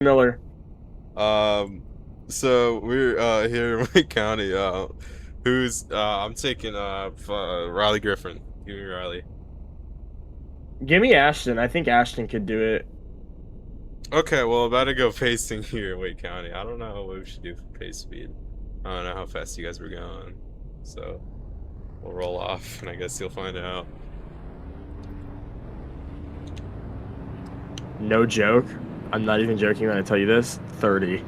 Miller. So we're here in Wake County. Who's I'm taking Riley Griffin. Give me Riley. Give me Ashton. I think Ashton could do it. Okay, well about to go pacing here in Wake County. I don't know what we should do for pace speed. I don't know how fast you guys were going. So we'll roll off and I guess you'll find out. No joke. I'm not even joking when I tell you this. 30.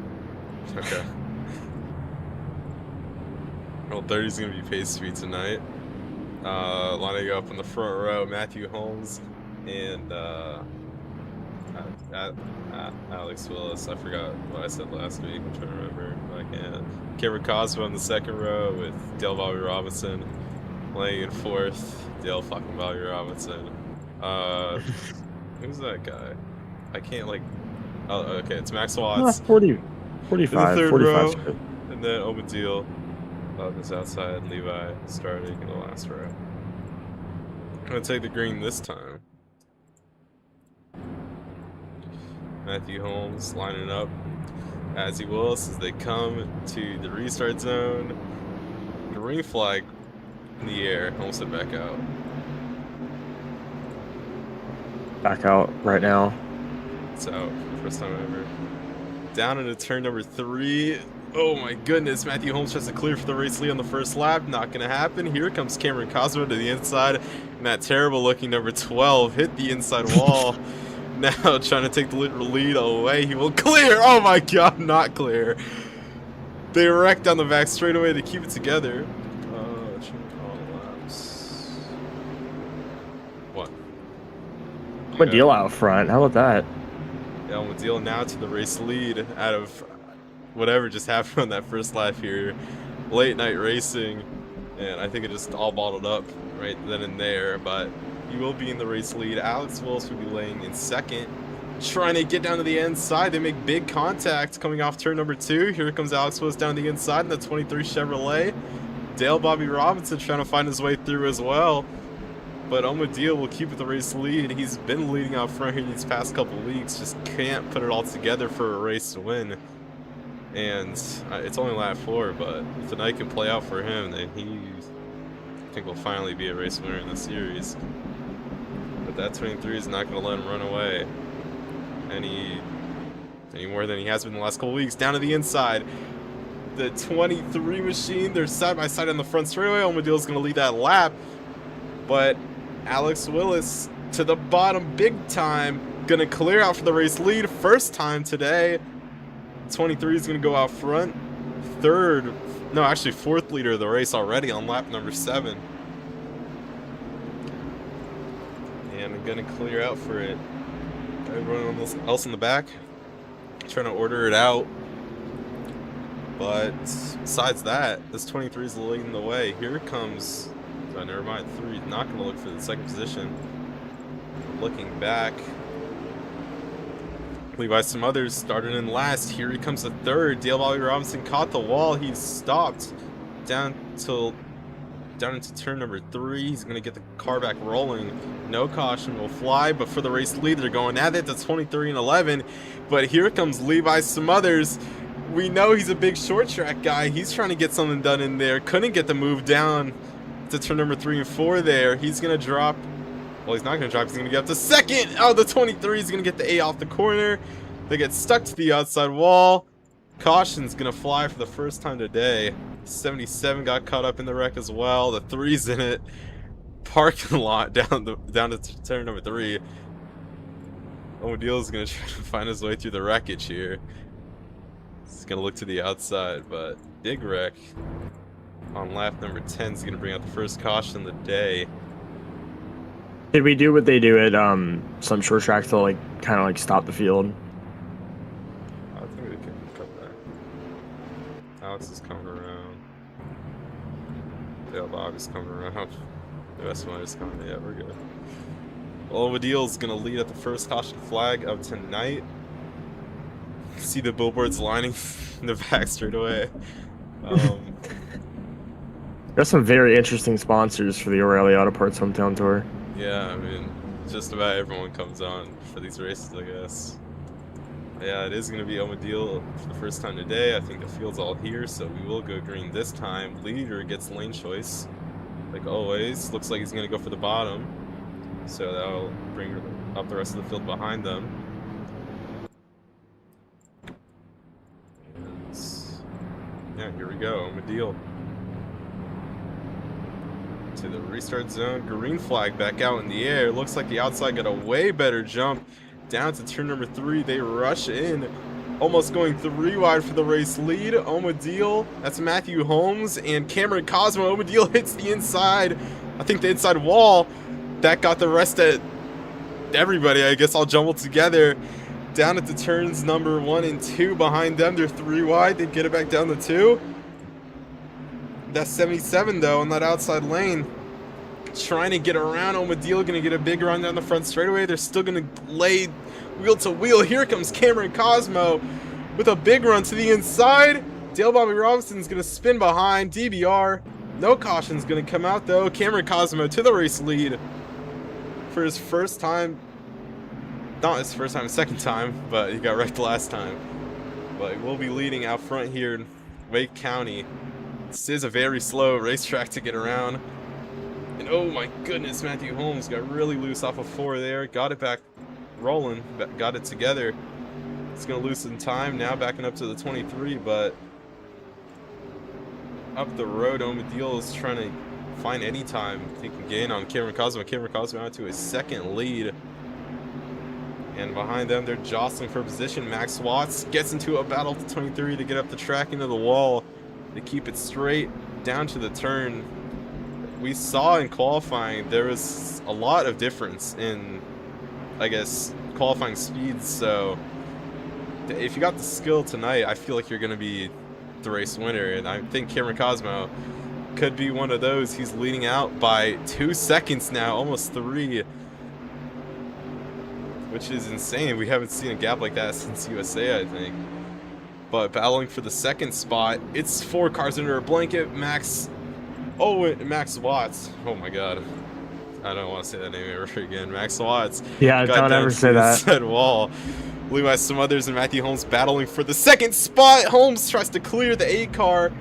Okay. Well, 30's gonna be pace speed tonight. Lining up in the front row, Matthew Holmes and Alex Willis. I forgot what I said last week. I'm trying to remember if I can. Cameron Cosmo in the second row with Dale Bobby Robinson. Laying in fourth, Dale fucking Bobby Robinson. Who's that guy? I can't like. Oh, okay, it's Max Watts. 40, 45, in the third 45. row, and then Omadil on this outside, and Levi starting in the last row. I'm gonna take the green this time. Matthew Holmes lining up as he will as they come to the restart zone. Green flag in the air. Holmes it back out. Back out right now. It's out for the first time ever. Down into turn number 3. Oh my goodness, Matthew Holmes tries to clear for the race lead on the first lap. Not gonna happen. Here comes Cameron Cosmo to the inside. And that terrible looking number 12 hit the inside wall. Now trying to take the lead away. He will clear. Oh my god, not clear. They wrecked down the back straightaway to keep it together. What? What deal out front? How about that? Yeah, I'm deal now to the race lead out of whatever just happened on that first lap here. Late night racing, and I think it just all bottled up right then and there, but he will be in the race lead. Alex Willis will be laying in second, trying to get down to the inside. They make big contact coming off turn number 2. Here comes Alex Willis down the inside in the 23 Chevrolet. Dale Bobby Robinson trying to find his way through as well. But Omadil will keep it the race lead. He's been leading out front here these past couple weeks. Just can't put it all together for a race to win. And it's only lap 4, but if the night can play out for him, then I think will finally be a race winner in the series. But that 23 is not going to let him run away any more than he has been the last couple weeks. Down to the inside. The 23 machine, they're side by side on the front straightaway. Omadil is going to lead that lap. But Alex Willis to the bottom big time. Gonna clear out for the race lead. First time today. 23 is gonna go out front. Fourth leader of the race already on lap number 7. And I'm gonna clear out for it. Everyone else in the back trying to order it out. But besides that, this 23 is leading the way. Here comes... Oh, never mind. 3 not going to look for the second position. Looking back, Levi Smothers started in last. Here he comes the third. Dale Bobby Robinson caught the wall. He's stopped down into turn number 3. He's going to get the car back rolling. No caution will fly, but for the race lead, they're going at it. That's 23 and 11. But here comes Levi Smothers. We know he's a big short track guy. He's trying to get something done in there. Couldn't get the move down to turn number 3 and 4 there. He's going to drop. Well, he's not going to drop. He's going to get up to second. Oh, the 23 is going to get the A off the corner. They get stuck to the outside wall. Caution's going to fly for the first time today. 77 got caught up in the wreck as well. The 3's in it. Parking lot down to turn number 3. Omadil is going to try to find his way through the wreckage here. He's going to look to the outside, but big wreck. On lap number 10 is going to bring out the first caution of the day. Did we do what they do at some short tracks to like kind of like stop the field? I think we can cut that. Alex is coming around. Dale Bobby's coming around. The rest of them is coming. Yeah, we're good. Well, Omadil's going to lead at the first caution flag of tonight. See the billboards lining in the back straight away. There's some very interesting sponsors for the O'Reilly Auto Parts Hometown Tour. Yeah, I mean, just about everyone comes on for these races, I guess. Yeah, it is going to be Omadil for the first time today. I think the field's all here, so we will go green this time. Leader gets lane choice, like always. Looks like he's going to go for the bottom, so that'll bring up the rest of the field behind them. And yeah, here we go, Omadil. To the restart zone, green flag back out in the air. Looks like the outside got a way better jump. Down to turn number 3, they rush in, almost going 3 wide for the race lead. Omadil, that's Matthew Holmes, and Cameron Cosmo. Omadil hits the inside, I think the inside wall. That got the rest of everybody, I guess, all jumbled together. Down at the turns number 1 and 2 behind them. They're 3 wide, they get it back down to 2. That's 77 though on that outside lane. Trying to get around. Omadil gonna get a big run down the front straightaway. They're still gonna lay wheel to wheel. Here comes Cameron Cosmo with a big run to the inside. Dale Bobby Robinson's gonna spin behind. DBR. No caution's gonna come out though. Cameron Cosmo to the race lead for his first time. Not his first time, second time, but he got wrecked last time. But we'll be leading out front here in Wake County. This is a very slow racetrack to get around. And oh my goodness, Matthew Holmes got really loose off of 4 there. Got it back rolling, got it together. It's going to lose some time now, backing up to the 23, but up the road, Omadil is trying to find any time he can gain on Cameron Cosmo. Cameron Cosmo out to his second lead. And behind them, they're jostling for position. Max Watts gets into a battle with the 23 to get up the track into the wall. They keep it straight down to the turn. We saw in qualifying there was a lot of difference in, I guess, qualifying speeds. So if you got the skill tonight, I feel like you're going to be the race winner. And I think Cameron Cosmo could be one of those. He's leading out by 2 seconds now, almost 3, which is insane. We haven't seen a gap like that since USA, I think. But battling for the second spot, it's 4 cars under a blanket. Max Watts. Oh my god. I don't want to say that name ever again. Max Watts. Yeah, don't ever say that. Said wall. Levi Smothers and Matthew Holmes battling for the second spot. Holmes tries to clear the 8 car.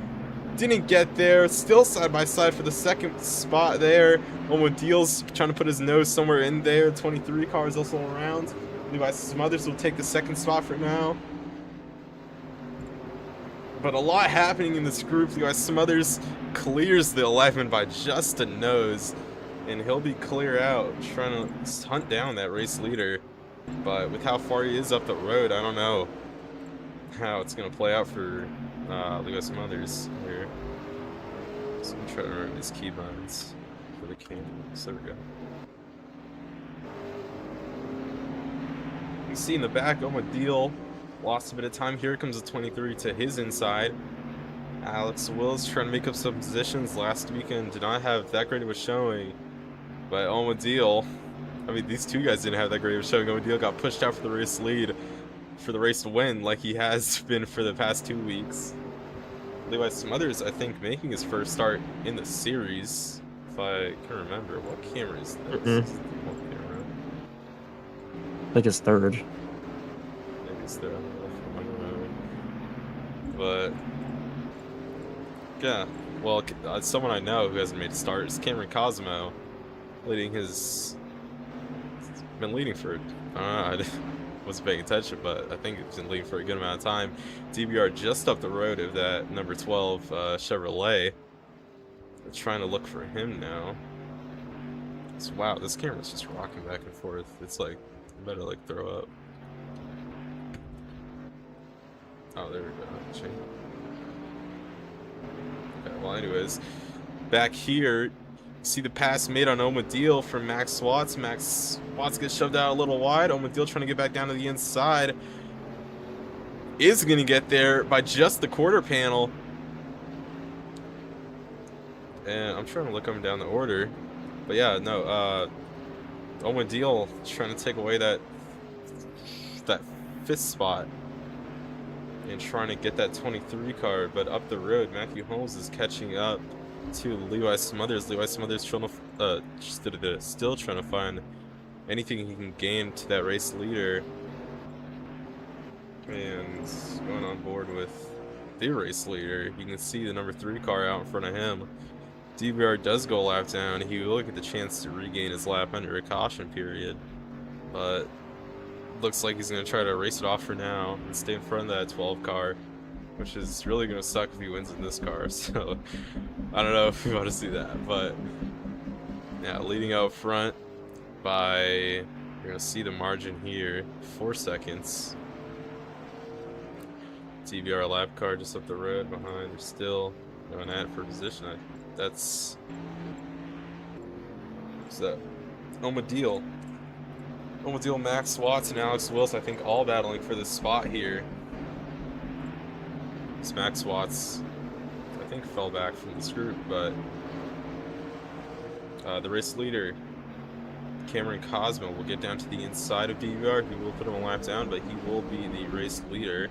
Didn't get there. Still side by side for the second spot there. Omadil's trying to put his nose somewhere in there. 23 car is also around. Levi Smothers will take the second spot for now. But a lot happening in this group. Levi Smothers clears the 11 by just a nose. And he'll be clear out, trying to hunt down that race leader. But with how far he is up the road, I don't know how it's going to play out for Levi Smothers here. So I'm trying to remember these keybinds for the candles. There we go. You can see in the back, Omadil lost a bit of time. Here comes the 23 to his inside. Alex Wills trying to make up some positions. Last weekend did not have that great of a showing. But Omadil, I mean, these 2 guys didn't have that great of a showing. Omadil got pushed out for the race lead, for the race to win, like he has been for the past 2 weeks. Levi Smothers, I think, making his first start in the series, if I can remember. What camera is this? This is the one camera. I think it's 3rd. Maybe it's 3rd. I don't know. But yeah, well, someone I know who hasn't made a start is Cameron Cosmo, leading his. Been leading for, I don't know, I wasn't paying attention, but I think it's been leading for a good amount of time. DBR just up the road of that number 12 Chevrolet. They're trying to look for him now. So, wow, this camera's just rocking back and forth. It's like, I better like throw up. Oh, there we go. Change. Okay, well, anyways, back here, see the pass made on Omadil from Max Watts. Max Watts gets shoved out a little wide. Omadil trying to get back down to the inside. Is going to get there by just the quarter panel. And I'm trying to look up and down the order. But yeah, no, Omadil trying to take away that 5th spot. And trying to get that 23 car. But up the road, Matthew Holmes is catching up to Levi Smothers. Levi Smothers trying to, still trying to find anything he can gain to that race leader. And going on board with the race leader, you can see the number 3 car out in front of him. DBR does go a lap down. He will get the chance to regain his lap under a caution period, but looks like he's going to try to race it off for now and stay in front of that 12 car, which is really going to suck if he wins in this car. So I don't know if we want to see that, but yeah, leading out front by, you're going to see the margin here, 4 seconds. TBR lap car just up the road behind. They're still going at it for position. That's Omadil, Max Watts, and Alex Wills, I think, all battling for this spot here. This Max Watts, I think, fell back from this group, but the race leader, Cameron Cosmo, will get down to the inside of DVR. He will put him a lap down, but he will be the race leader.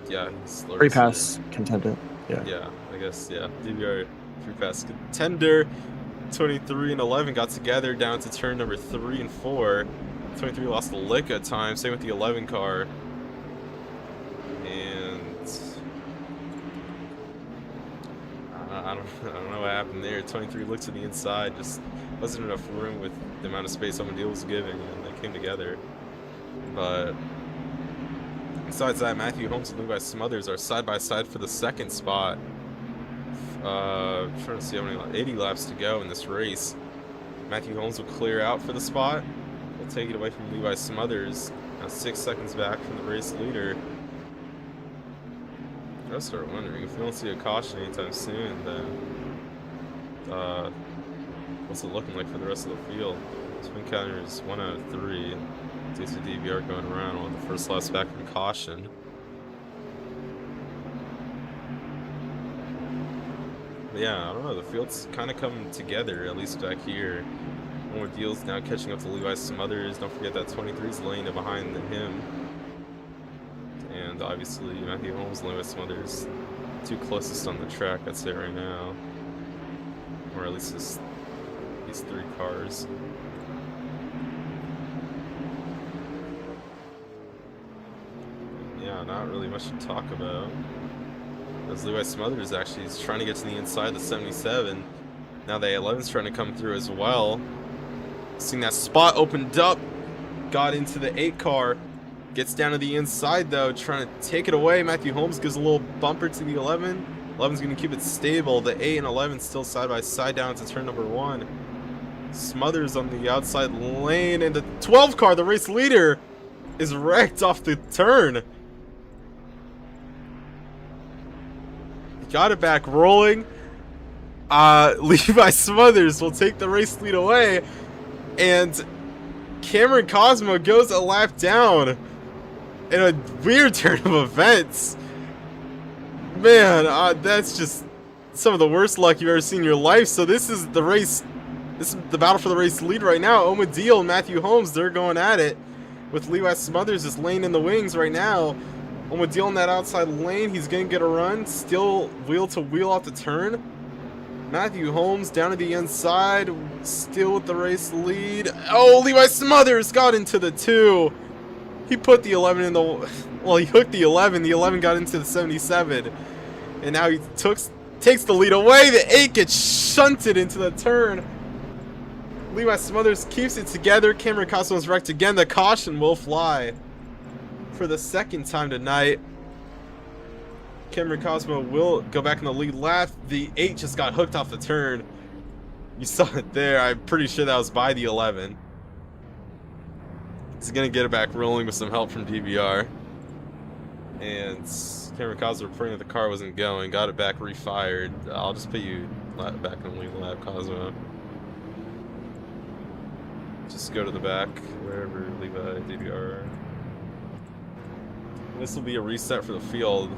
Yeah, he's free pass contender. Yeah, I guess, yeah. DVR free pass contender. 23 and 11 got together down to turn number 3 and 4. 23 lost a lick at time. Same with the 11 car. And I don't know what happened there. 23 looked to the inside. Just wasn't enough room with the amount of space Omadil was giving, and they came together. But besides that, Matthew Holmes and Levi Smothers are side by side for the second spot. Trying to see how many, 80 laps to go in this race. Matthew Holmes will clear out for the spot. He'll take it away from Levi Smothers. Now 6 seconds back from the race leader. I start wondering, if we don't see a caution anytime soon, then what's it looking like for the rest of the field? Spin counter is 1 out of 3. Takes a DVR going around on the first laps back from caution. But yeah, I don't know, the field's kind of coming together, at least back here. Omadil's now catching up to Levi Smothers. Don't forget that 23's lane behind him. And obviously Matthew Holmes and Levi Smothers, two closest on the track, I'd say right now. Or at least these 3 cars. Yeah, not really much to talk about. As Levi Smothers actually is trying to get to the inside, the 77. Now the 11's trying to come through as well. Seeing that spot opened up, got into the 8 car. Gets down to the inside though, trying to take it away. Matthew Holmes gives a little bumper to the 11. 11's going to keep it stable. The 8 and 11 still side by side down to turn number 1. Smothers on the outside lane, and the 12 car, the race leader, is wrecked off the turn. Got it back rolling. Levi Smothers will take the race lead away, and Cameron Cosmo goes a lap down in a weird turn of events. Man, that's just some of the worst luck you've ever seen in your life. So this is the race. This is the battle for the race lead right now. Omadil and Matthew Holmes, they're going at it, with Levi Smothers just laying in the wings right now. Omadil in that outside lane, he's going to get a run. Still wheel to wheel off the turn. Matthew Holmes down to the inside, still with the race lead. Oh, Levi Smothers got into the 2. He put the 11 in the... Well, he hooked the 11. The 11 got into the 77. And now he takes the lead away. The 8 gets shunted into the turn. Levi Smothers keeps it together. Cameron Cosmo's wrecked again. The caution will fly for the second time tonight. Cameron Cosmo will go back in the lead lap. The 8 just got hooked off the turn. You saw it there. I'm pretty sure that was by the 11. He's going to get it back rolling with some help from DVR. And Cameron Cosmo reporting that the car wasn't going. Got it back refired. I'll just put you back in the lead lap, Cosmo. Just go to the back, wherever Levi, DVR. This will be a reset for the field,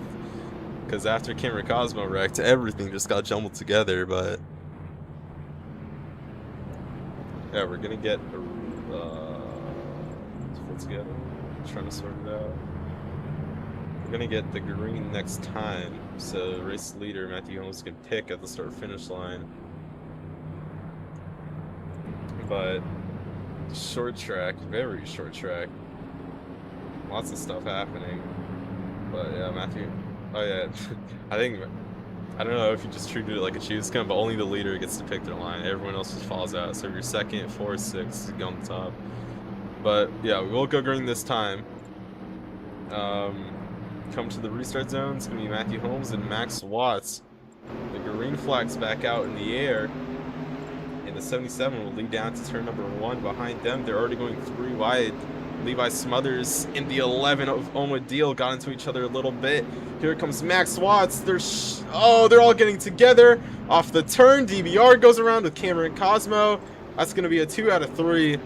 because after Cameron Cosmo wrecked, everything just got jumbled together. But yeah, we're gonna get together. Trying to sort it out. We're gonna get the green next time, so race leader Matthew Holmes can pick at the start-finish line. But short track, very short track. Lots of stuff happening. But yeah, Matthew. Oh yeah, I don't know if you just treated it like a choose gun, but only the leader gets to pick their line. Everyone else just falls out. So if you're second, 4, 6, go on the top. But yeah, we will go green this time. Come to the restart zone. It's gonna be Matthew Holmes and Max Watts. The green flag's back out in the air. And the 77 will lead down to turn number 1. Behind them, they're already going 3 wide. Levi Smothers and the 11 of Omadil got into each other a little bit. Here comes Max Watts. They're all getting together off the turn. DBR goes around with Cameron Cosmo. That's going to be a 2 out of 3.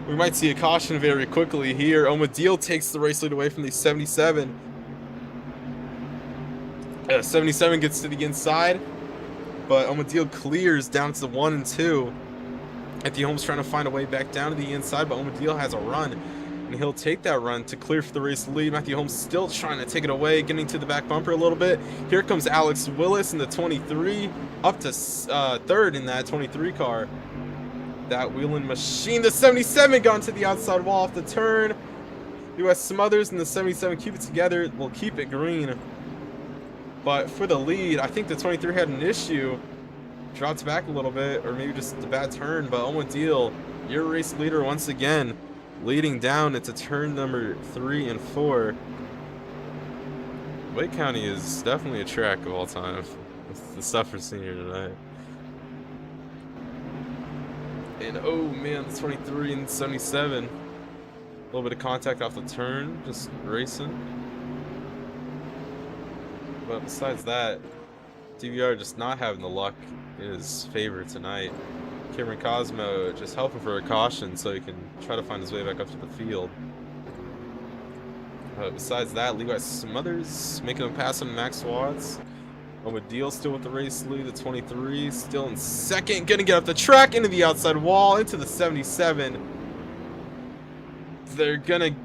We might see a caution very quickly here. Omadil takes the race lead away from the 77. 77 gets to the inside, but Omadil clears down to 1 and 2. Matthew Holmes trying to find a way back down to the inside, but Omadil has a run, and he'll take that run to clear for the race lead. Matthew Holmes still trying to take it away, getting to the back bumper a little bit. Here comes Alex Willis in the 23, up to 3rd in that 23 car. That wheeling machine. The 77 got into the outside wall off the turn. US Smothers and the 77 keep it together. Will keep it green. But for the lead, I think the 23 had an issue. Dropped back a little bit, or maybe just a bad turn, but Omadil, your race leader once again, leading down into turn number 3 and 4. Wake County is definitely a track of all time with the stuff we're seeing here tonight. And oh man, the 23 and 77. A little bit of contact off the turn, just racing. But besides that, DVR just not having the luck in his favor tonight. Cameron Cosmo just helping for a caution so he can try to find his way back up to the field. Besides that, Levi Smothers making a pass on Max Watts. Omadil still with the race lead. The 23 still in second. Gonna get up the track into the outside wall, into the 77. They're gonna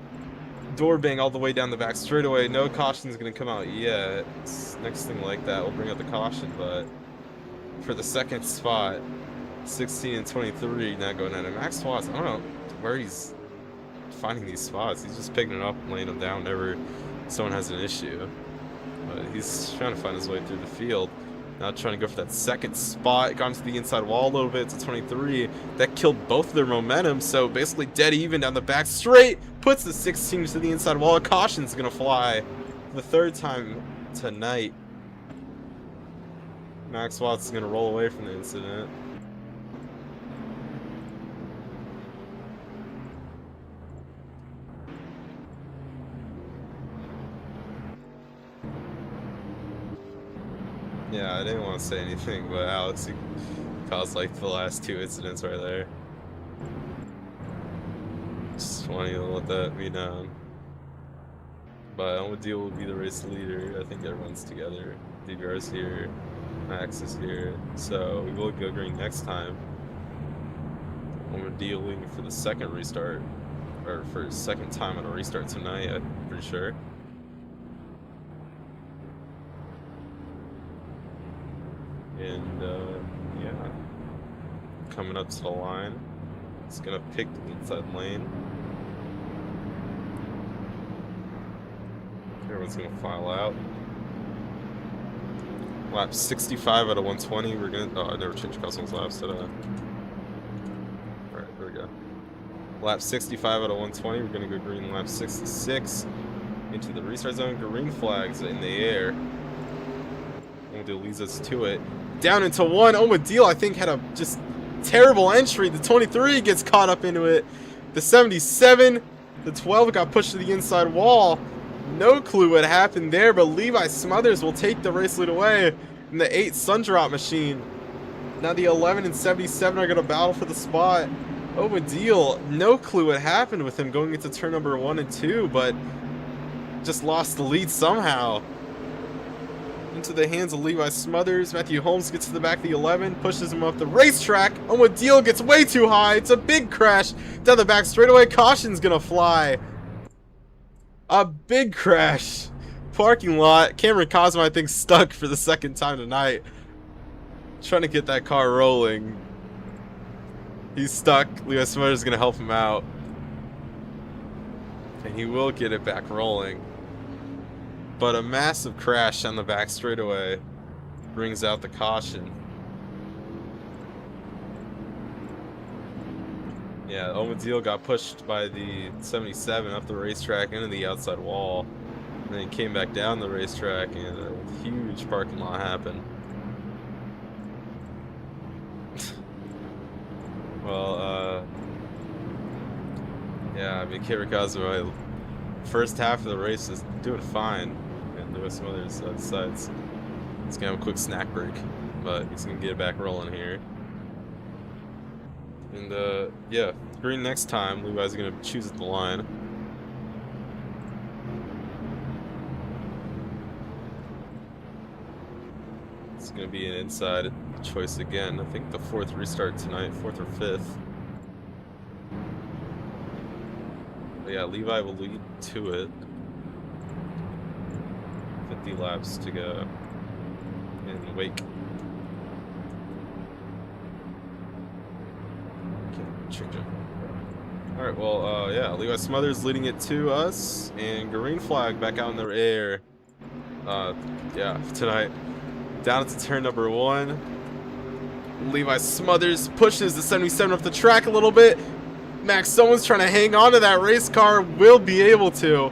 door bang all the way down the back straightaway. No caution's gonna come out yet. Next thing like that will bring out the caution, but for the second spot, 16 and 23 now going at it. Max Watts, I don't know where he's finding these spots. He's just picking it up and laying them down whenever someone has an issue. But he's trying to find his way through the field. Now trying to go for that second spot. Got into the inside wall a little bit to 23. That killed both of their momentum. So basically dead even down the back straight. Puts the 16 to the inside wall. Caution's going to fly for the 3rd time tonight. Max Watts is going to roll away from the incident. Yeah, I didn't want to say anything, but Alex, he caused like the last 2 incidents right there. Just wanted to let that be known. But Omadil will be the race leader. I think everyone's together. DVR's here, Max is here, so we will go green next time. Omadil leading for the 2nd restart, or for his 2nd time on a restart tonight, I'm pretty sure. And yeah, coming up to the line, it's gonna pick the inside lane. Everyone's gonna file out. Lap 65 out of 120. We're gonna. Oh, I never changed Cosmo's laps. Did I? All right, there we go. Lap 65 out of 120. We're gonna go green. Lap 66 into the restart zone. Green flags in the air. Omadil leads us to it. Down into 1. Omadil, I think, had a just terrible entry. The 23 gets caught up into it. The 77, the 12 got pushed to the inside wall. No clue what happened there, but Levi Smothers will take the race lead away in the 8 Sundrop machine. Now the 11 and 77 are going to battle for the spot. Omadil, no clue what happened with him going into turn number 1 and 2, but just lost the lead somehow. Into the hands of Levi Smothers. Matthew Holmes gets to the back of the 11, pushes him up the racetrack. Omadil gets way too high. It's a big crash down the back straightaway. Caution's gonna fly. A big crash. Parking lot. Cameron Cosmo, I think, stuck for the 2nd time tonight. Trying to get that car rolling. He's stuck. Levi Smothers is going to help him out. And he will get it back rolling. But a massive crash on the back straightaway brings out the caution. Yeah, Omadil got pushed by the 77 up the racetrack into the outside wall. And then he came back down the racetrack and a huge parking lot happened. Well, yeah, I mean, Kirikazu, first half of the race is doing fine. And Lewis Smothers decides he's going to have a quick snack break. But he's going to get it back rolling here. And, yeah, green next time. Levi's going to choose at the line. It's going to be an inside choice again. I think the 4th restart tonight, 4th or 5th. But yeah, Levi will lead to it. 50 laps to go in the wake. Alright, well, yeah, Levi Smothers leading it to us, and green flag back out in the air. Yeah, tonight. Down to turn number 1. Levi Smothers pushes the 77 up the track a little bit. Max, someone's trying to hang on to that race car, will be able to.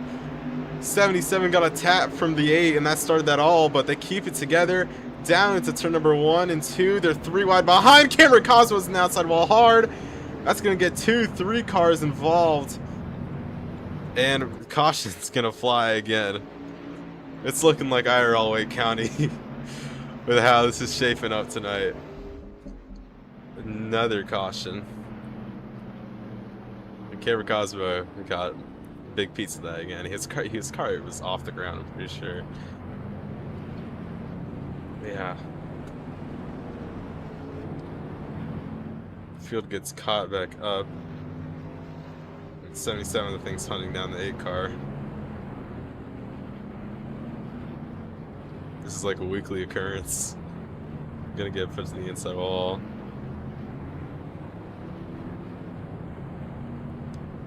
77 got a tap from the 8, and that started that all, but they keep it together. Down into turn number 1 and 2. They're 3 wide behind. Cameron Cosmo's in the outside wall hard. That's going to get 2-3 cars involved. And caution's going to fly again. It's looking like IRL Wake County with how this is shaping up tonight. Another caution. Cameron Cosmo got a big piece of that again. His car was off the ground, I'm pretty sure. Yeah. Field gets caught back up. 77, the thing's hunting down the 8 car. This is like a weekly occurrence. Gonna get put to the inside wall.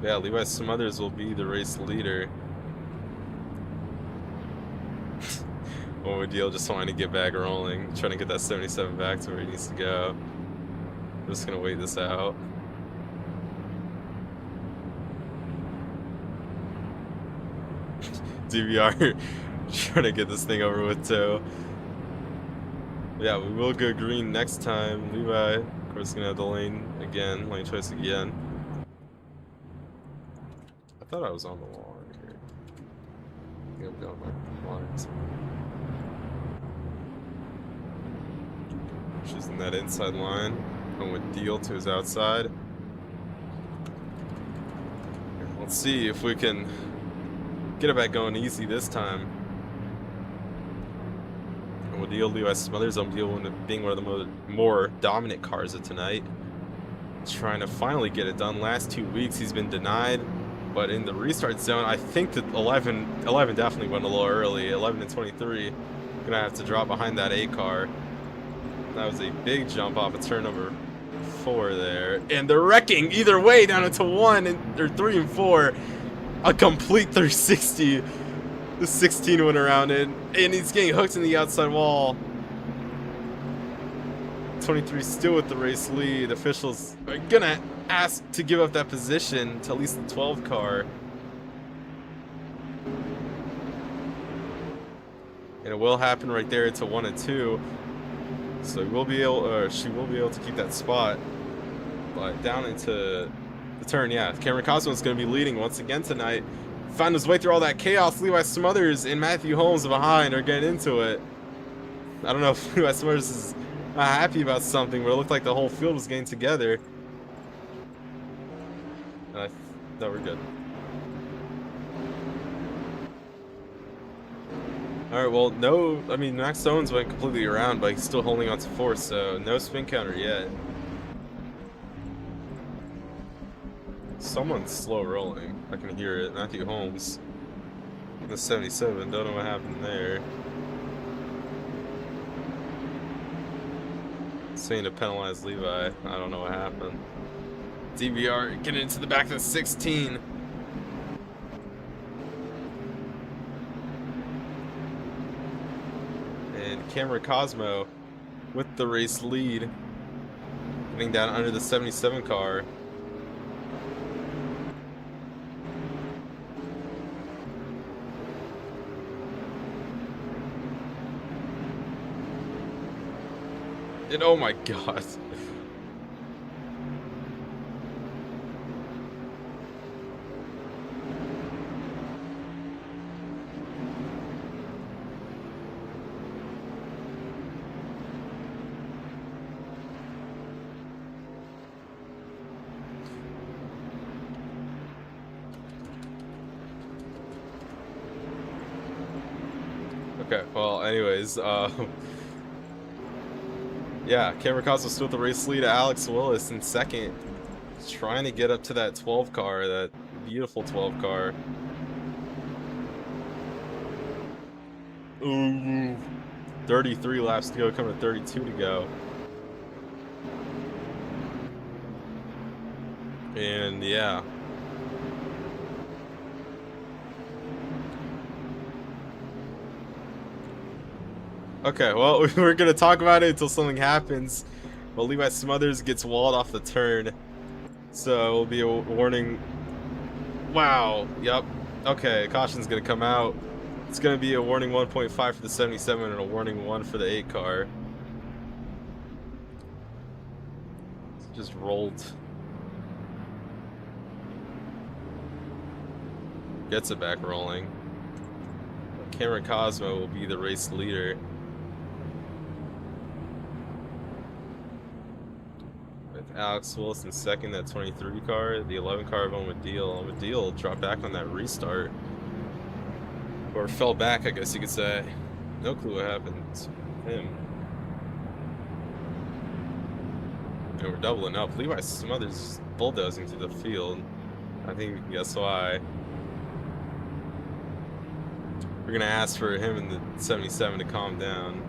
Yeah, Levi Smothers will be the race leader. Omadil just wanting to get back rolling, trying to get that 77 back to where he needs to go. I'm just gonna wait this out. DVR trying to get this thing over with too. Yeah, we will go green next time. Levi, of course, gonna have the lane choice again. I thought I was on the wall right here. I think I'm down my lines. She's in that inside line. Going with Deal to his outside. Let's see if we can get it back going easy this time. And with Deal, Levi Smothers, I'm dealing with being one of the more dominant cars of tonight. Trying to finally get it done. Last 2 weeks he's been denied. But in the restart zone, I think that 11 definitely went a little early. 11 and 23. Gonna have to drop behind that 8 car. That was a big jump off of turn number 4 there. And they're wrecking either way down into 1 or 3 and 4. A complete 360. The 16 went around it. And he's getting hooked in the outside wall. 23 still with the race lead. Officials are gonna ask to give up that position to at least the 12 car. And it will happen right there to 1 and 2. So we'll be able, or she will be able to keep that spot. But down into the turn, yeah. Cameron Cosmo is going to be leading once again tonight. Found his way through all that chaos. Levi Smothers and Matthew Holmes behind are getting into it. I don't know if Levi Smothers is not happy about something, but it looked like the whole field was getting together. No, we're good. Alright, well, no, I mean, Max Owens went completely around, but he's still holding on to 4th, so no spin counter yet. Someone's slow rolling. I can hear it. Matthew Holmes. The 77, don't know what happened there. Saying to penalize Levi. I don't know what happened. DVR getting into the back of the 16. And Camera Cosmo with the race lead, getting down under the 77 car. And oh my god. Okay, well, anyways, yeah, Camera Cosmo still with the race lead. Alex Willis in second, trying to get up to that 12 car, that beautiful 12 car. Ooh, 33 laps to go, coming to 32 to go. And yeah. Okay, well, we're gonna talk about it until something happens. Well, Levi Smothers gets walled off the turn, so it'll be a warning. Wow, yep. Okay, caution's gonna come out. It's gonna be a warning 1.5 for the 77 and a warning 1 for the 8 car. Just rolled. Gets it back rolling. Camera Cosmo will be the race leader. Alex Willis in second, that 23 car. The 11 car of Omadil. Omadil dropped back on that restart. Or fell back, I guess you could say. No clue what happened to him. And we're doubling up. Levi Smothers bulldozing through the field. I think we can guess why. We're gonna ask for him in the 77 to calm down.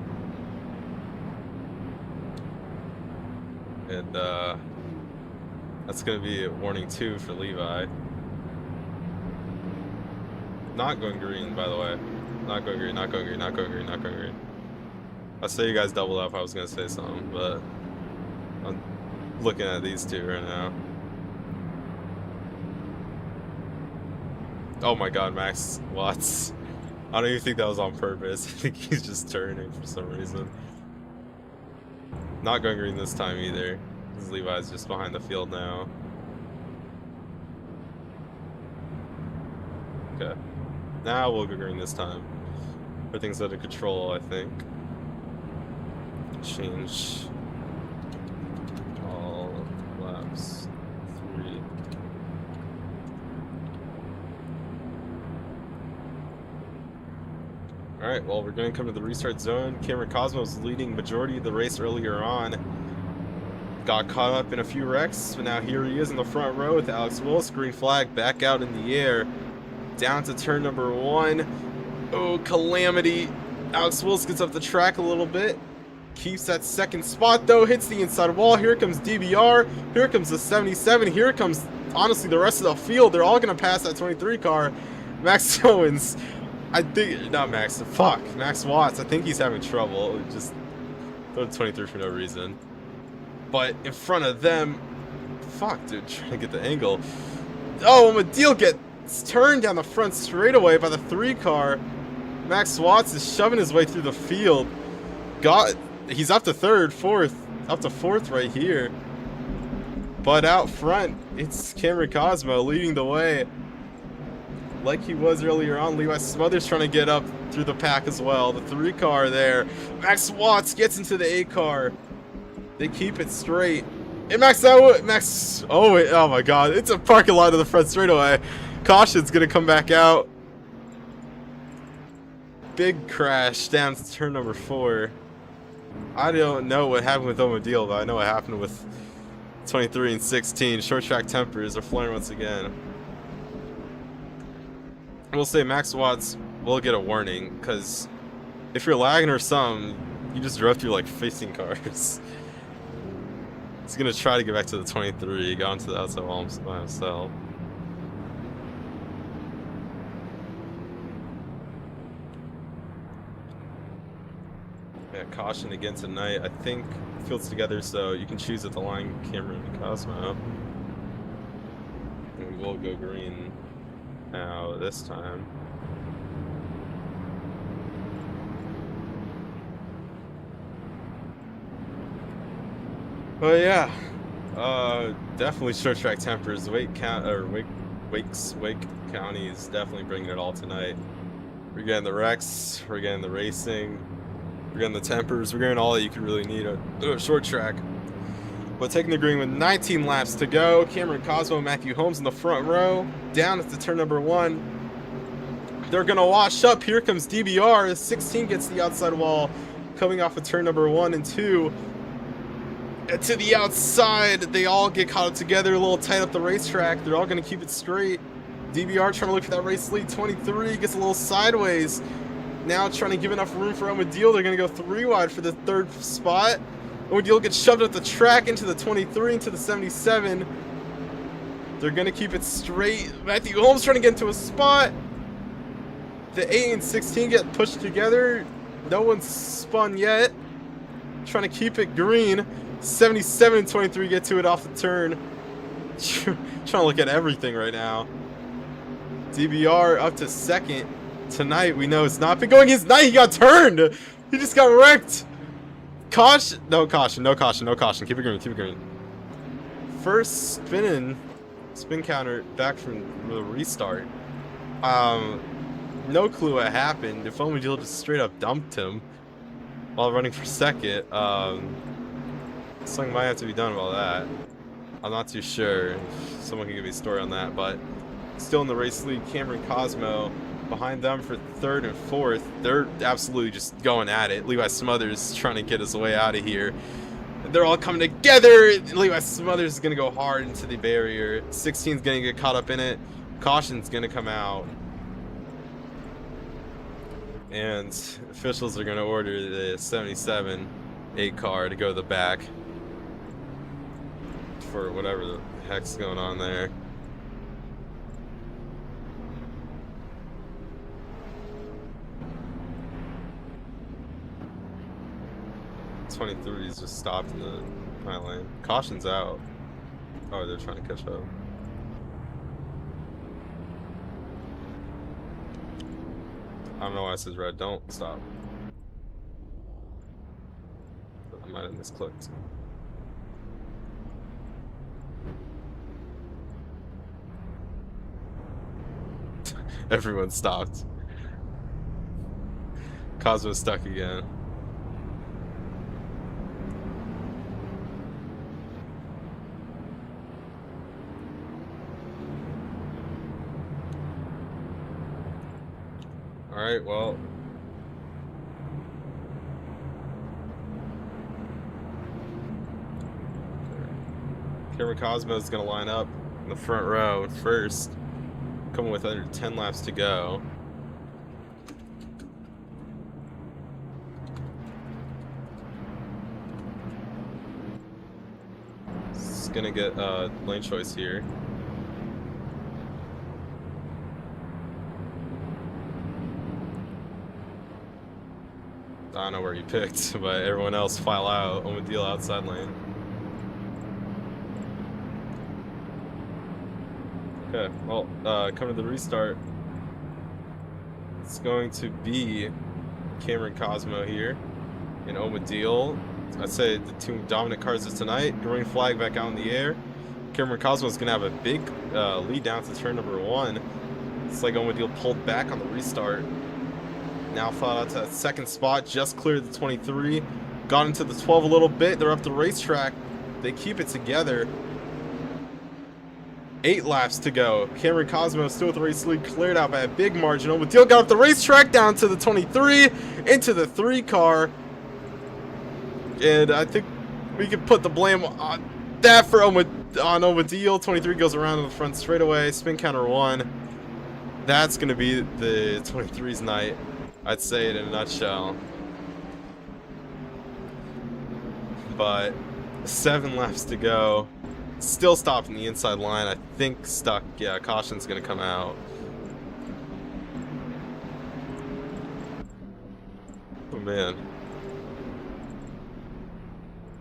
And that's gonna be a warning 2 for Levi. Not going green, by the way. Not going green, not going green, not going green, not going green. I say you guys doubled up, I was gonna say something, but I'm looking at these two right now. Oh my god, Max Watts. I don't even think that was on purpose. I think he's just turning for some reason. Not going green this time either, because Levi's just behind the field now. Okay. Now we'll go green this time. Everything's under control, I think. Change all laps 3. Alright, well, we're going to come to the restart zone. Cameron Cosmo's leading majority of the race earlier on. Got caught up in a few wrecks, but now here he is in the front row with Alex Willis. Green flag back out in the air. Down to turn number 1. Oh, calamity. Alex Willis gets up the track a little bit. Keeps that second spot, though. Hits the inside wall. Here comes DBR. Here comes the 77. Here comes, honestly, the rest of the field. They're all going to pass that 23 car. Max Owens. I think, not Max, fuck, Max Watts, I think he's having trouble, just throw the 23 for no reason. But in front of them, fuck dude, trying to get the angle. Oh, Madil gets turned down the front straightaway by the 3 car. Max Watts is shoving his way through the field. He's up to 3rd, 4th, up to 4th right here. But out front, it's Cameron Cosmo leading the way. Like he was earlier on, Levi Smothers trying to get up through the pack as well. The 3 car there. Max Watts gets into the 8 car. They keep it straight. And oh my god, it's a parking lot of the front straightaway. Caution's gonna come back out. Big crash down to turn number 4. I don't know what happened with Omadil, but I know what happened with 23 and 16. Short track tempers are flaring once again. We'll say Max Watts will get a warning, because if you're lagging or something, you just drove through like 15 cars. He's gonna try to get back to the 23. Got into the outside wall by himself. Yeah, caution again tonight. I think fields together, so you can choose at the line, Cameron and Cosmo. And we will go green now this time. But yeah, definitely short track tempers. Wake County is definitely bringing it all tonight. We're getting the wrecks, we're getting the racing, we're getting the tempers, we're getting all that you could really need a short track. But taking the green with 19 laps to go, Cameron Cosmo and Matthew Holmes in the front row, down at the turn number 1. They're gonna wash up. Here comes DBR. 16 gets the outside wall, coming off of turn number 1 and 2. To the outside, they all get caught up together, a little tight up the racetrack. They're all gonna keep it straight. DBR trying to look for that race lead. 23 gets a little sideways. Now trying to give enough room for Omadil. They're gonna go 3 wide for the 3rd spot. Omadil gets shoved up the track into the 23, into the 77. They're gonna keep it straight. Matthew Holmes trying to get into a spot. The 8 and 16 get pushed together. No one's spun yet. Trying to keep it green. 77 and 23 get to it off the turn. Trying to look at everything right now. DBR up to 2nd. Tonight we know it's not been going his night. He got turned. He just got wrecked. Caution. No caution. No caution. No caution. Keep it green. Keep it green. First spin counter back from the restart. No clue what happened. If Omadil just straight up dumped him while running for 2nd. Something might have to be done about that. I'm not too sure. Someone can give me a story on that, but still in the race lead, Cameron Cosmo behind them for 3rd and 4th. They're absolutely just going at it. Levi Smothers trying to get his way out of here. They're all coming together. Levi Smothers is going to go hard into the barrier. 16's going to get caught up in it. Caution's going to come out. And officials are going to order the 77 8 car to go to the back for whatever the heck's going on there. '23's just stopped in the pit lane. Caution's out. Oh, they're trying to catch up. I don't know why it says red. Don't stop. I might have misclicked. Everyone stopped. Cosmo's stuck again. Alright, well. Cameron Cosmo is going to line up in the front row first, coming with under 10 laps to go. He's going to get lane choice here. I don't know where he picked, but everyone else file out. Omadil outside lane. Okay, well, coming to the restart, it's going to be Cameron Cosmo here and Omadil. I'd say the 2 dominant cars of tonight. Green flag back out in the air. Cameron Cosmo is going to have a big lead down to turn number 1. It's like Omadil pulled back on the restart. Now fought out to that 2nd spot, just cleared the 23. Got into the 12 a little bit. They're up the racetrack. They keep it together. 8 laps to go. Cameron Cosmo still with the race lead, cleared out by a big margin. Omadil got up the racetrack, down to the 23, into the 3 car. And I think we can put the blame on that for Omadil. 23 goes around in the front straightaway. Spin counter 1. That's going to be the 23's night. I'd say it in a nutshell. But 7 laps to go. Still stopped in the inside line. I think stuck. Yeah, caution's gonna come out. Oh man.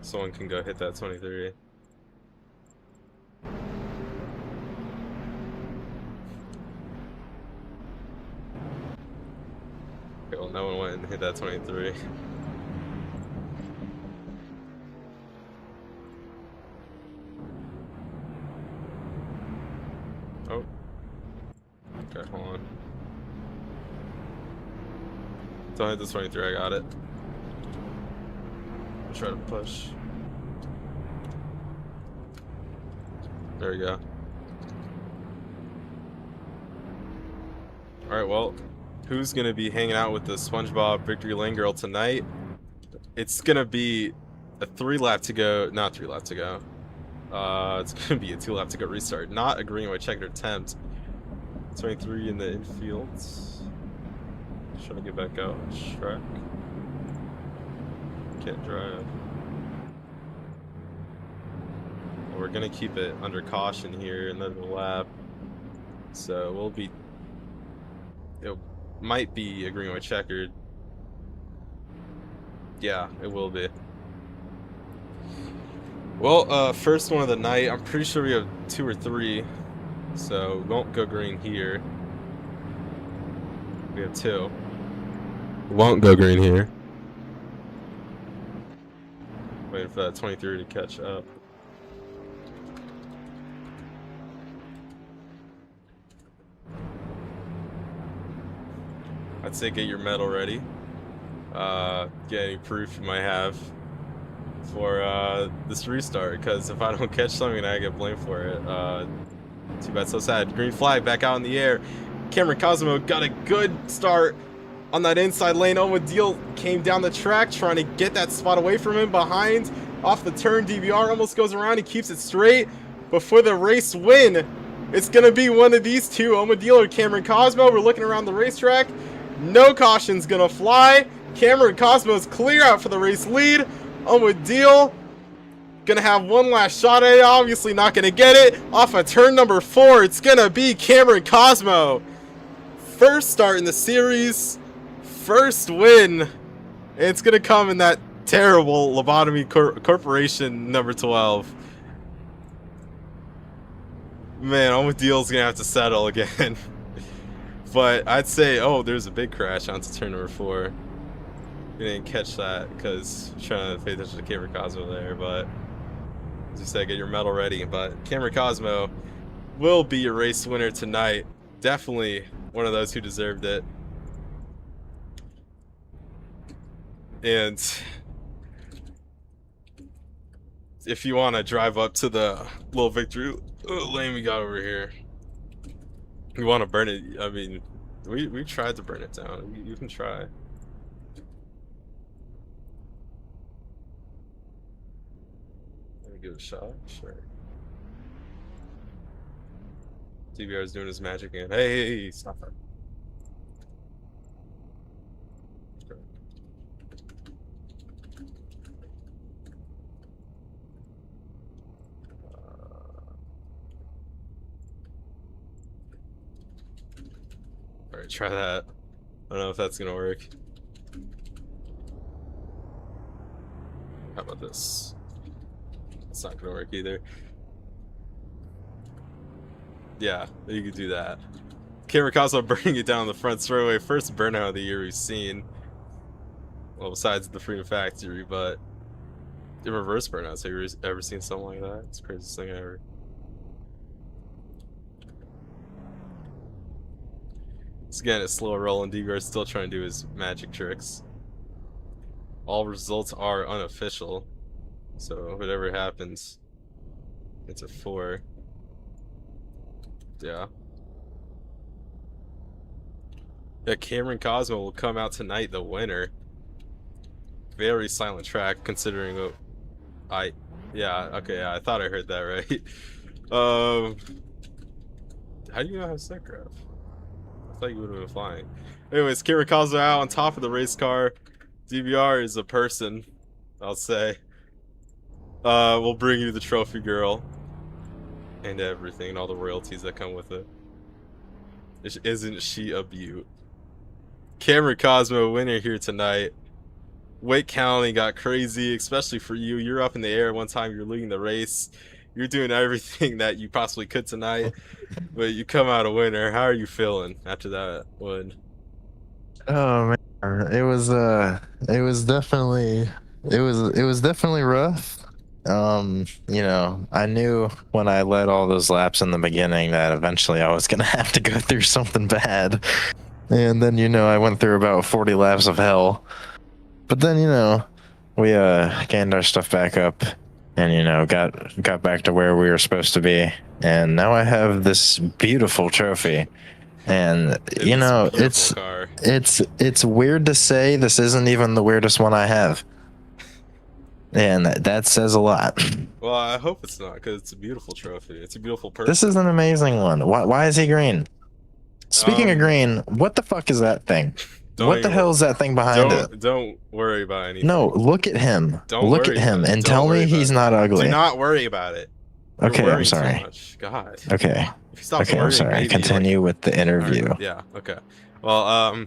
Someone can go hit that 23. Okay, well, no one went and hit that 23. Oh. Okay, hold on. Don't hit this 23, I got it. I'll try to push. There we go. Alright, well, who's gonna be hanging out with the SpongeBob Victory Lane girl tonight? It's gonna be a 3 lap to go, not 3 lap to go. It's gonna be a 2 lap to go restart, not a green white checkered attempt. 23 in the infield. Trying to get back out on track. Can't drive. We're gonna keep it under caution here, another lap. So we'll be. It might be a green white checkered. Yeah, it will be. Well, first one of the night. I'm pretty sure we have 2 or 3, so we won't go green here. We have 2. Won't go green here. Waiting for that 23 to catch up. I'd say get your medal ready. Get any proof you might have for this restart, because if I don't catch something, I get blamed for it. Too bad, so sad. Green flag back out in the air. Cameron Cosmo got a good start on that inside lane. Owen Deal came down the track trying to get that spot away from him behind. Off the turn, DVR almost goes around. He keeps it straight. But for the race win, it's going to be one of these two, Owen Deal or Cameron Cosmo. We're looking around the racetrack. No caution's going to fly. Cameron Cosmo's clear out for the race lead. Owen Deal going to have one last shot at it. Obviously not going to get it. Off of turn number 4, it's going to be Cameron Cosmo. First start in the series. First win. It's going to come in that terrible Lobotomy Corporation number 12. Man, Owen Deal's going to have to settle again. But I'd say, oh, there's a big crash onto turn number 4. We didn't catch that because trying to pay attention to Cameron Cosmo there. But as you said, get your medal ready. But Cameron Cosmo will be your race winner tonight. Definitely one of those who deserved it. And if you want to drive up to the little victory lane we got over here, you want to burn it. I mean, we tried to burn it down. You can try. Let me give it a shot. Sure. DVR is doing his magic again. Hey, stop it. Alright, try that. I don't know if that's gonna work. How about this? It's not gonna work either. Yeah, you could do that. Cameron Cosmo burning it down the front straightaway. First burnout of the year we've seen. Well, besides the Freedom Factory, but the reverse burnouts. Have you ever seen something like that? It's the craziest thing ever. It's again, it's slow rolling. DVR is still trying to do his magic tricks. All results are unofficial, so whatever happens, it's a 4. Yeah. Yeah, Cameron Cosmo will come out tonight the winner. Very silent track considering what yeah, I thought I heard that right. How do you not have SCRIA? I thought you would have been flying. Anyways, Cameron Cosmo out on top of the race car. DVR is a person, I'll say. We'll bring you the trophy girl and everything and all the royalties that come with it. Isn't she a beaut? Cameron Cosmo winner here tonight. Wake County got crazy, especially for you. You're up in the air one time, you're leading the race. You're doing everything that you possibly could tonight, but you come out a winner. How are you feeling after that win? Oh man, it was definitely it was definitely rough. You know, I knew when I led all those laps in the beginning that eventually I was gonna have to go through something bad. And then, you know, I went through about 40 laps of hell. But then, you know, we gained our stuff back up and, you know, got back to where we were supposed to be. And now I have this beautiful trophy. And you know, it's weird to say this isn't even the weirdest one I have. And that says a lot. Well, I hope it's not, because it's a beautiful trophy. It's a beautiful person. This is an amazing one. Why is he green? Speaking of green, what the fuck is that thing? What the hell is that thing behind it? Don't worry about anything. No, look at him. Don't look at him and tell me he's not ugly. Do not worry about it. Okay, I'm sorry. God. Okay. I'm sorry. Continue with the interview. Right, yeah. Okay. Well,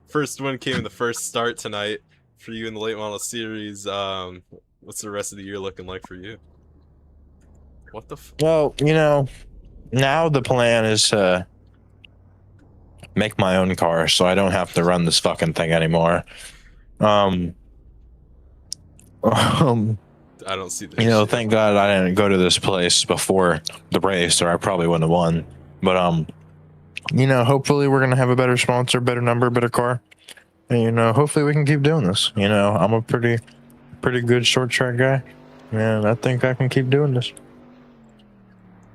first win came in the first start tonight for you in the late model series. What's the rest of the year looking like for you? What the? Well, you know, now the plan is to make my own car, so I don't have to run this fucking thing anymore. I don't see this. You know, thank God I didn't go to this place before the race, or I probably wouldn't have won. But you know, hopefully we're gonna have a better sponsor, better number, better car, and you know, hopefully we can keep doing this. You know, I'm a pretty good short track guy, and I think I can keep doing this.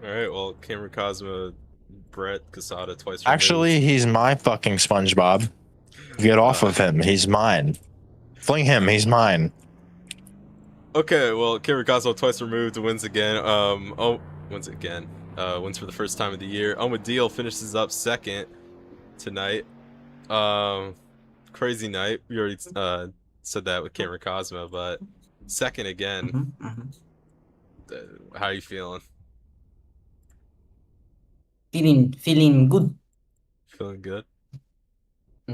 All right. Well, Cameron Cosmo, Brett Casada twice. Actually, he's my fucking SpongeBob. Get off of him. He's mine. Fling him. He's mine. Okay, well, Cameron Cosmo twice removed, wins again. Wins again. Wins for the first time of the year. Deal finishes up second tonight. Crazy night. We already said that with Cameron Cosmo, but second again. How are you feeling? Feeling good. Feeling good.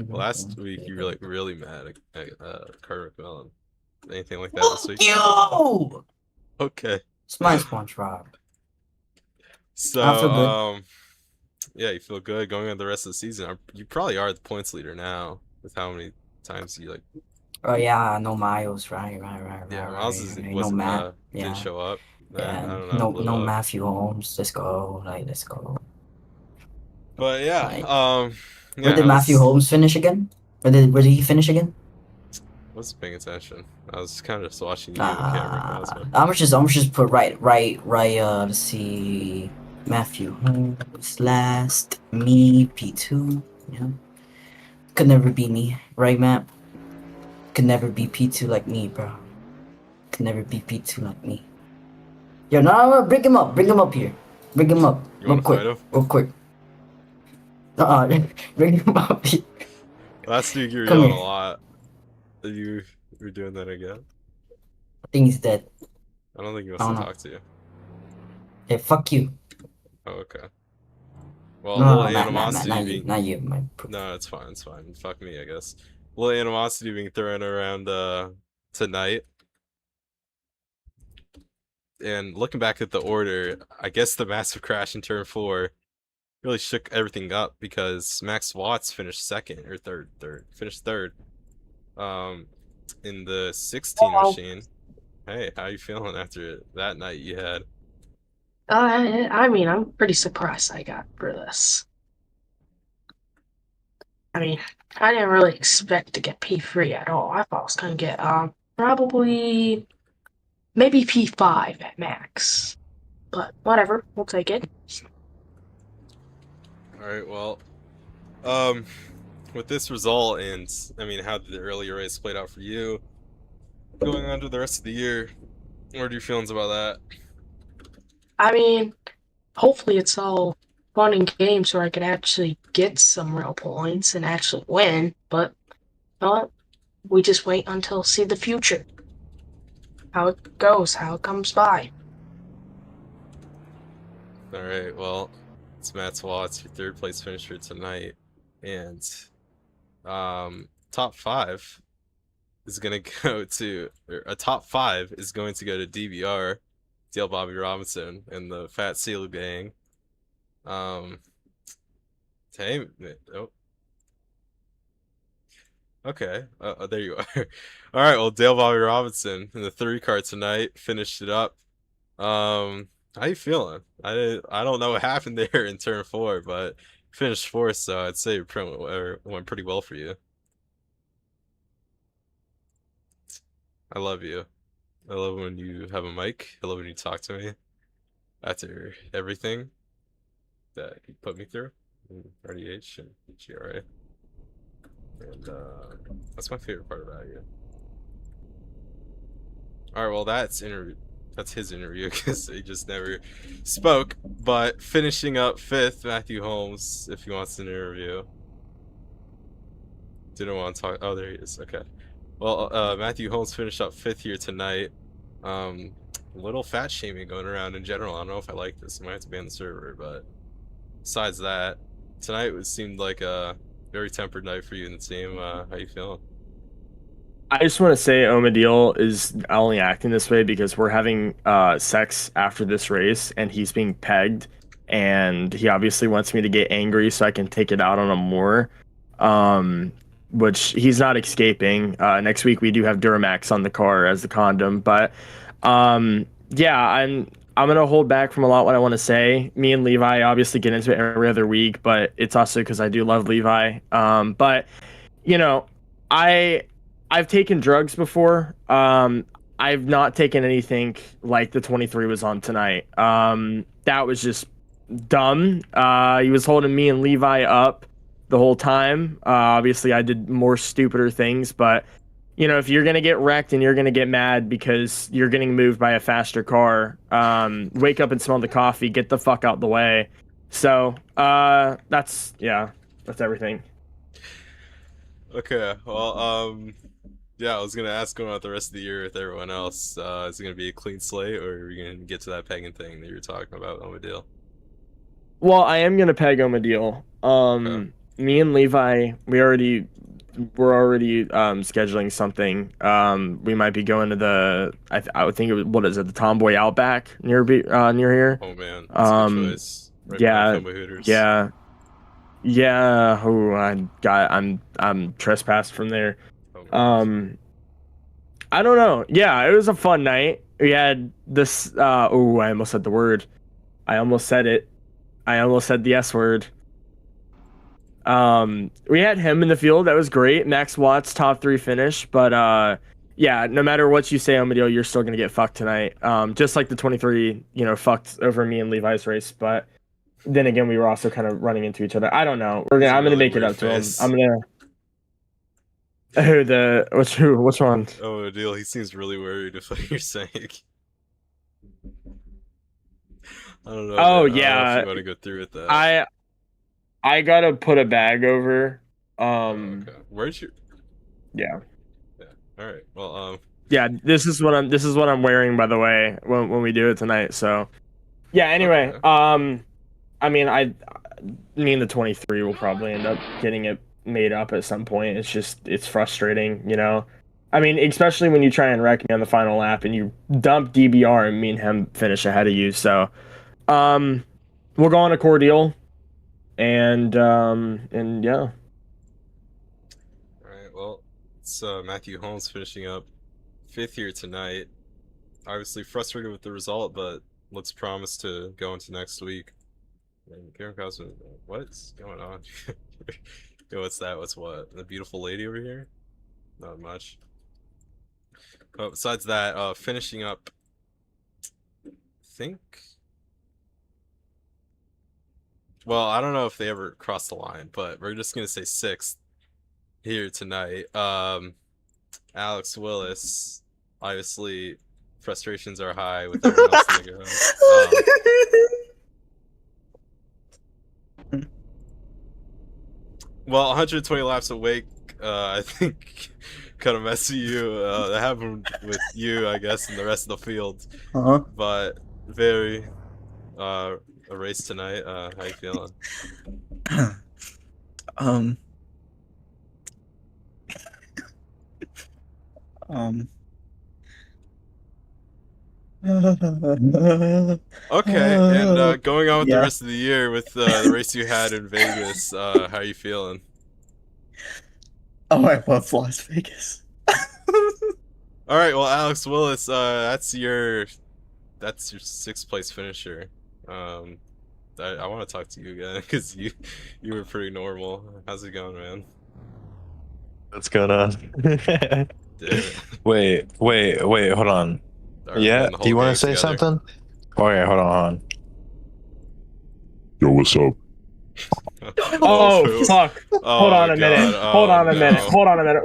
Last week you were like really mad at Carter McMillan. Anything like that this week? Yo! Okay. It's my SpongeBob. So, yeah, you feel good going on the rest of the season. You probably are the points leader now with how many times you like. Oh yeah, no Miles, right. Yeah, Miles didn't show up. Yeah, I don't know, no Matthew Holmes. Let's go, let's go. But yeah, yeah, where did Matthew Holmes finish again? Where did he finish again? I wasn't paying attention. I was kind of just watching you. I'm gonna just put right. Let's see, Matthew Holmes last, me P2. Yeah, could never be me, right, Matt? Could never be P2 like me, bro. Could never be P2 like me. Yo, no, bring him up here. Bring him up, real quick. Bring him up here. Last week you were yelling a lot. You were doing that again? I think he's dead. I don't think he wants to talk to you. Hey, fuck you. Oh, okay. Well, a little animosity not you. No, it's fine. Fuck me, I guess. A little animosity being thrown around tonight. And looking back at the order, I guess the massive crash in turn 4 really shook everything up because Max Watts finished second or third. Finished third. In the 16 machine. Hey, how you feeling after that night you had? I mean, I'm pretty surprised I got for this. I mean, I didn't really expect to get P3 at all. I thought I was gonna get probably maybe P5 at max. But whatever, we'll take it. Alright, well, with this result and I mean how the earlier race played out for you, going on to the rest of the year, what are your feelings about that? I mean, hopefully it's all fun and games so I can actually get some real points and actually win, but we just wait until see the future. how it goes, how it comes by. All right, well, it's Matt's Watts, your third place finisher tonight, and top 5 is gonna go to, or a top 5 is going to go to DBR, Dale Bobby Robinson, and the Fat Seal Gang. Hey, oh. Okay, there you are. All right, well, Dale Bobby Robinson in the 3 car tonight finished it up. How you feeling? I don't know what happened there in turn 4, but finished 4th, so I'd say it went pretty well for you. I love you. I love when you have a mic. I love when you talk to me after everything that you put me through in RDH and GRA. And that's my favorite part about you. All right, well, that's his interview because he just never spoke. But finishing up 5th, Matthew Holmes, if he wants an interview. Didn't want to talk. Oh, there he is. Okay. Well, Matthew Holmes finished up 5th here tonight. Little fat shaming going around in general. I don't know if I like this. I might have to ban the server, but besides that, tonight it seemed like a very tempered night for you and the team. How you feeling? I just want to say Omadil is only acting this way because we're having sex after this race, and he's being pegged, and he obviously wants me to get angry so I can take it out on him more. Which he's not escaping. Next week we do have Duramax on the car as the condom, but yeah, I'm gonna hold back from a lot what I want to say. Me and Levi obviously get into it every other week, but it's also because I do love Levi. But you know, I've taken drugs before. I've not taken anything like the 23 was on tonight. That was just dumb. He was holding me and Levi up the whole time. Obviously, I did more stupider things, but you know, if you're gonna get wrecked and you're gonna get mad because you're getting moved by a faster car, wake up and smell the coffee. Get the fuck out the way. So that's everything. Okay, well, yeah, I was gonna ask going about the rest of the year with everyone else. Is it gonna be a clean slate, or are we gonna get to that pegging thing that you were talking about on the deal? Well, I am gonna peg Omadil. Okay. Me and Levi, we're already scheduling something. We might be going to the I would think it was, what is it, the Tomboy Outback near here. Oh man, that's a good choice. Right behind Fanboy Hooters. Yeah. Oh, I'm trespassed from there. Oh, I don't know. Yeah, it was a fun night. We had this. I almost said the word. I almost said it. I almost said the S word. We had him in the field. That was great. Max Watts top 3 finish. But yeah, no matter what you say, Omadil, you're still gonna get fucked tonight. Just like the 23, fucked over me and Levi's race. But then again, we were also kind of running into each other. I don't know. I'm gonna make it up to him. I'm gonna. Which one? Oh, deal. He seems really worried if what you're saying. I don't know. Oh, man. yeah. I don't know if you want to go through with that. I gotta put a bag over. Okay. Where'd you? Yeah. All right. Well. Yeah. This is what I'm wearing, by the way, when we do it tonight. So. Yeah. Anyway. Okay. I mean, me and the 23 will probably end up getting it made up at some point. It's frustrating, I mean, especially when you try and wreck me on the final lap and you dump DBR and me and him finish ahead of you. So, we'll go on a Cordial, and yeah. All right. Well, it's Matthew Holmes finishing up 5th here tonight. Obviously frustrated with the result, but let's promise to go into next week. And Karen Cosman, what's going on? Yo, what's that? What's what? The beautiful lady over here? Not much. But besides that, finishing up, I think. Well, I don't know if they ever crossed the line, but we're just gonna say 6th here tonight. Alex Willis, obviously, frustrations are high with everyone else in the garage. Well, 120 laps awake. I think kind of messy you that happened with you, I guess, and the rest of the field. But very a race tonight. How you feeling? Okay, and going on with the rest of the year with the race you had in Vegas, how are you feeling? Oh, I love Las Vegas. All right, well, Alex Willis, that's your 6th place finisher. I want to talk to you again because you were pretty normal. How's it going, man? What's going on? wait, hold on. Yeah, do you want to say something? Oh yeah, hold on. Yo, what's up? Oh, fuck. Hold on a minute. Hold on a minute.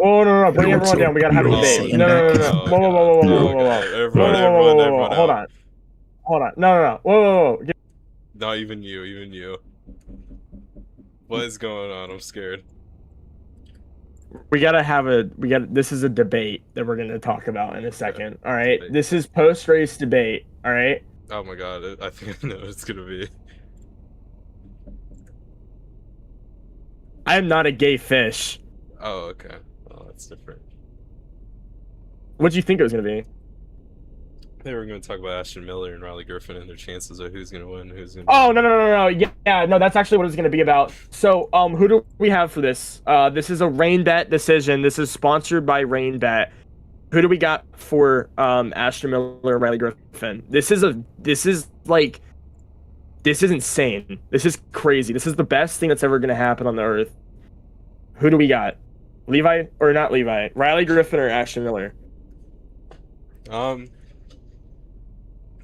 Oh, no. Bring everyone down. We gotta have a debate. No. Whoa. Hold on. No. Whoa. Not even you. What is going on? I'm scared. We gotta have this is a debate that we're gonna talk about in a second. All right. This is post-race debate. All right. Oh my god. I think I know what it's gonna be. I am not a gay fish. Oh, okay. Oh, that's different. What do you think it was gonna be? They were going to talk about Ashton Miller and Riley Griffin and their chances of who's going to win, who's going to. Oh, no. Yeah, no, that's actually what it's going to be about. So, who do we have for this? This is a Rain Bet decision. This is sponsored by Rain Bet. Who do we got for Ashton Miller and Riley Griffin? This is insane. This is crazy. This is the best thing that's ever going to happen on the earth. Who do we got? Levi or not Levi? Riley Griffin or Ashton Miller?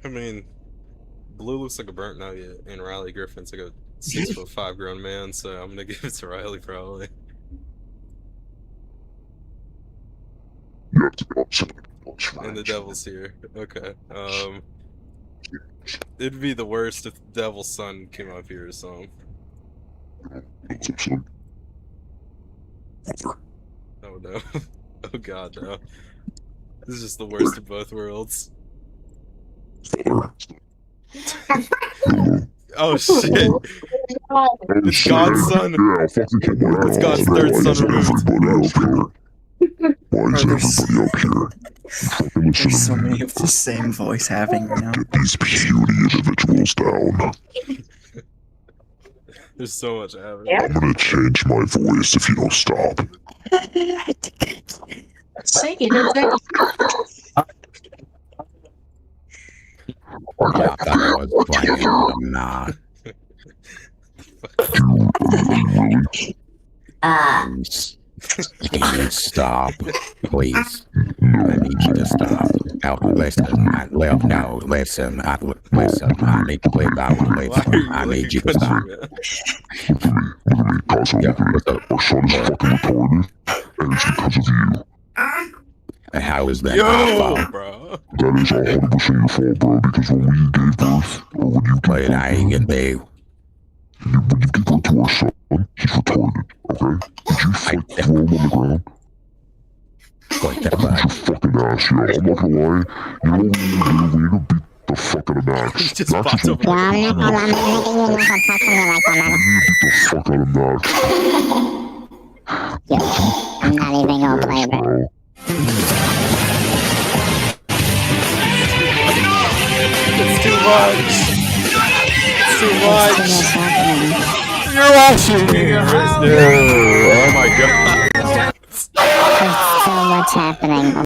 I mean, Blue looks like a burnt nugget, and Riley Griffin's like a 6'5" grown man, so I'm gonna give it to Riley probably. And the Devil's here. Okay. It'd be the worst if the Devil's son came up here or something. Oh no. Oh god, no. This is just the worst of both worlds. Oh shit! It's God's son. It's God's third son removed. Why is everybody up here? There's so many of the same voice having right now. Get these puny individuals down. There's so much happening. I'm gonna change my voice if you don't stop. Say it. Yeah, that was playing. I'm not. Can you stop, please? I need you to stop. Now listen, listen. I need to play that one. Listen, I need you to stop. Yeah, what's up? Our son is fucking retarded, and it's because of you. And how is that? Yo, bro. That is 100% your fault, bro, because when we gave birth, or when you But I ain't getting paid. when you gave birth to our son, he's retarded, okay? Did you throw him on the ground? Like that, Your fucking ass, yeah. I'm not gonna lie. You know what we need to do? We need to beat the fuck out of Max. He just Max popped is over like a model. We need to beat the fuck out of Max. I'm not even gonna play that. Bro. It's too much. It's too much. You're watching me. Oh my god. So what's happening?